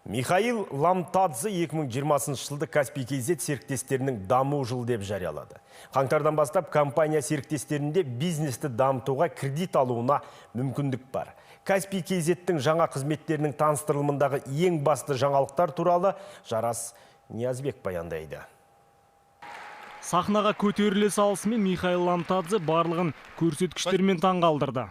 Михаил Ламтадзе 2020 жылды Каспий KZ серіктестерінің даму жылы деп жариялады. Қаңтардан бастап компания серіктестерінде бизнесті дамытуға кредит алуына мүмкіндік бар. Каспий KZ-тің жаңа қызметтерінің таныстырылымындағы ең басты жаңалықтар туралы Жарас Ниязбек баяндайды. Сахнаға көтеріле салысымен Михаил Ламтадзе барлығын көрсеткіштермен таңғалдырды.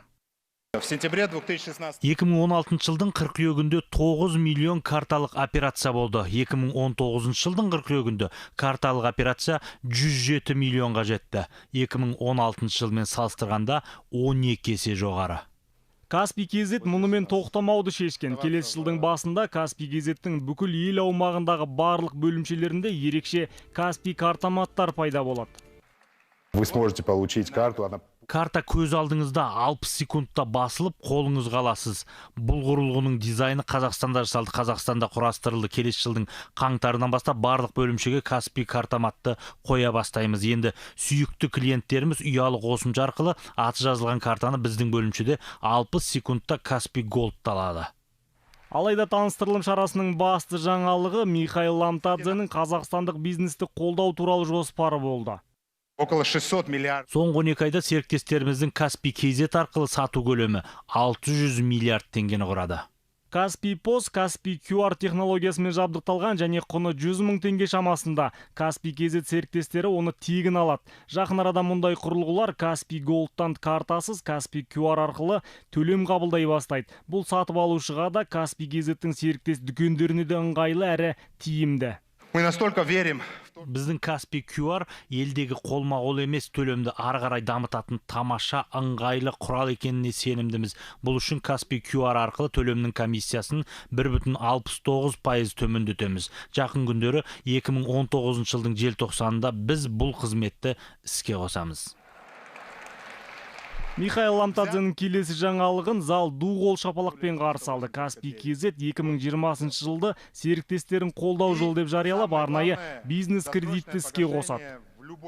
В сентябре 2016 2016 жылдың қыркүйегінде 9 миллион карталық операция болды. 2019 жылдың қыркүйегінде карталық операция 107 миллионға жетті. 2016 жылмен салыстырғанда 12 есе жоғары. Каспий KZ мұнымен тоқтамауды шешкен. Келесі жылдың басында Каспий KZ-тің бүкіл ел аумағындағы барлық бөлімшелерінде ерекше Каспий картаматтар пайда болады. вы сможете получить карту. Карта көз алдыңызда 60 секундта басылып, қолыңызға аласыз. Бұл құрылғының дизайны Қазақстанда жасалды, Қазақстанда құрастырылды. Келесі жылдың қаңтарынан бастап барлық бөлімшеге Каспий картаматты қоя бастаймыз. Енді сүйікті клиенттеріміз ұялы қосымша арқылы аты жазылған картаны біздің бөлімшеде 60 секундта Каспий Голд алады. Алайда таныстырылым шарасының басты жаңалығы Михаил Ламтадзенің қазақстандық бизнесті қолдау туралы жоспары болды. Около 600 миллиард. Соңғы 12 айда серіктестеріміздің Каспий KZ арқылы сату көлемі 600 миллиард теңгені құрады. Каспий POS, Каспий QR технологиясымен жабдықталған және құны 100 мың теңге шамасында. Каспий KZ серіктестері оны тегін алады. Жақын арада мұндай құрылғылар Каспий Голдтан картасыз Каспий QR арқылы төлем қабылдай бастайды. Бұл сатып алушыға да Каспий KZ-тің серіктес дүкендеріне де ыңғайлы әрі тиімді. Мы настолько верим. Біздің Каспий QR елдегі қолма-қол емес төлемді ары қарай дамытатын тамаша ыңғайлы құрал екеніне сенімдіміз. Бұл үшін Каспий QR арқылы төлемнің комиссиясын 1,69% төмендетеміз. Жақын күндері 2019 жылдың желтоқсанында біз бұл қызметті іске қосамыз. Михаил Ламтадзенің келесі жаңалығын зал ду қол шапалақпен қарсы алды. Каспий KZ 2020 жылды серіктестерін қолдау жылы деп жариялап, арнайы бизнес кредитті іске қосады.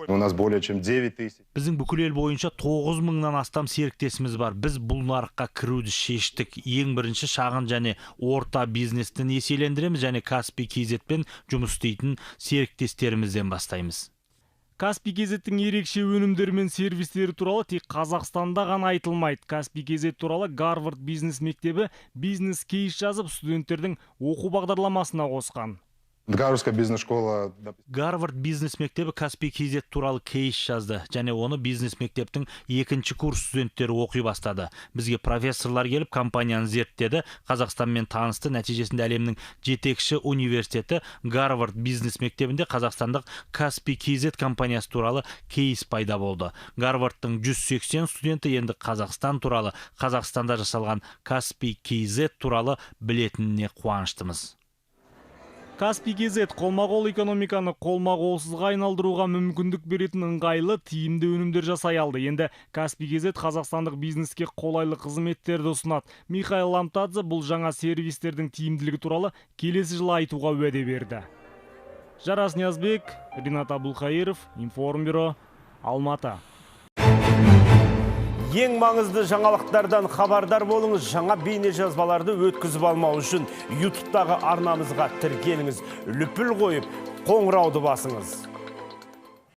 У нас более чем 9 тысяч. Біздің бүкіл ел бойынша 9 мыңнан астам серіктесіміз бар. Біз бұл нарыққа кіруді шештік. Ең бірінші шағын және орта бизнесті несиелендіреміз және Каспий KZ-пен жұмыс істейтін серіктестерімізден бастаймыз. Каспий KZ-тің ерекше өнімдері мен сервистері туралы тек Қазақстанда ғана айтылмайды. Каспий KZ туралы Гарвард бизнес мектебі бизнес кейс жазып, студенттердің оқу бағдарламасына қосқан. Гарвардская бизнес-школа. Гарвард бизнес мектебі Каспий KZ туралы кейс жазды, және оны бизнес мектептің екінші курс студенттері оқи бастады. Бізге профессорлар келіп, компанияны зерттеді, Қазақстанмен танысты. Нәтижесінде әлемнің жетекші университеті Гарвард бизнес мектебінде қазақстандық Каспий KZ компаниясы туралы кейс пайда болды. Гарвардтың 180 студенті енді Қазақстан туралы, Қазақстанда жасалған Каспий KZ туралы білетініне қуаныштымыз. Каспий KZ қолма-қол экономиканы қолма-қолсызға айналдыруға мүмкіндік беретін ыңғайлы, тиімді өнімдер жасай алды. Енді Каспий KZ қазақстандық бизнеске қолайлы қызметтерді ұсынады. Михаил Ламтадзе бұл жаңа сервистердің тиімділігі туралы келесі жылы айтуға уәде берді. Жарас Ниязбек, Ринат Абылқайыров, Информбюро, Алматы. Ең маңызды жаңалықтардан хабардар болыңыз. Жаңа бейне жазбаларды өткізіп алмау үшін YouTube'тағы арнамызға тіркеліңіз. Лүпіл қойып, қоңырауды басыңыз.